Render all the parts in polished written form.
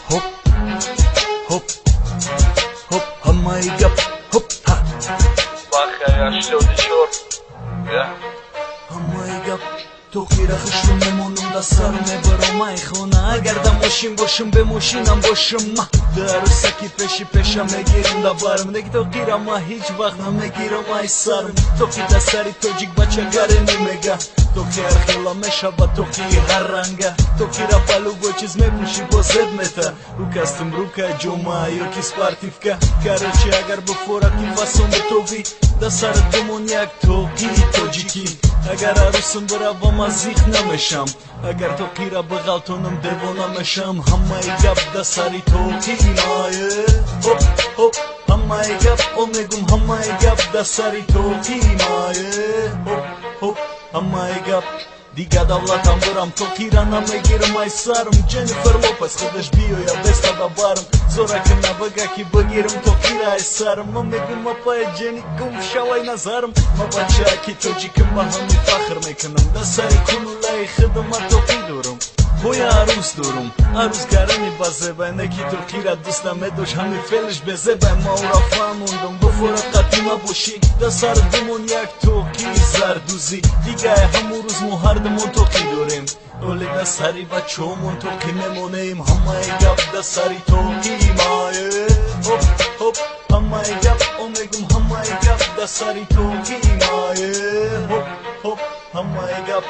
hop hop hop hammayı gap hop ha Bakha yaşlı odişor ya hammayı gap Тохира хушрум мемонам да саруме баромай хона Агар да мошин бошим бе мошинам бошим ма Да русаки пеши пеша мегирам да барам Неги тохира ма ҳиҷ вақт намегирам ай сарм Тохи да сари тоҷик бача гаре немега Тохи архела мешава тохи ҳар ранга Тохира балуго чиз мепуши бо зеб мета Рукастим рука ҷома ёки спартивка Короче агар бифораки фасон битови Да сар думон як тохи тоҷики Агар арусим биравам азиқ намешам Агар тохира биғалтонам девона мешам Ҳамаи гап да сари тохимае Хоп хоп ҳамаи гап омегум ҳамаи гап да сари тохимае Хоп хоп ҳамаи гап Дига давлатам бурам тохира намегирам ай сарм Ҷеннифер Лопес худаш биёя беста да барм Зораким набага ки бигирам тохира ай сарм Ма мегум апая ҷени гум шавай назарм Ма бача ки тоҷиким ба ҳами фахр мекунам Да сари кунулаи хидмат тохи дорам Ҳоя арӯз дорам арӯз гарани ба зебай Неки тохира дӯст намедош ҳами фелиш безебай Ма ора фаҳмондам буфорат қатима боши Да сар думон як токи зардӯзӣ Дига ҳамун рӯз мо ҳардумон токи дорем Оли да сари бачаҳомон токи мемонем Ҳамаи гап да сари токимае Хоп хоп ҳамаи гап омегум ҳамаи гап да сари токимае Хоп хоп ҳамаи гап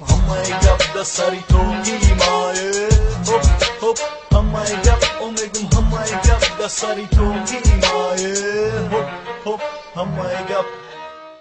Hammaи gap da sari togimае Хоп хоп ҳамаи гап омегум ҳамаи гап да сари тогимае Хоп хоп ҳамаи гап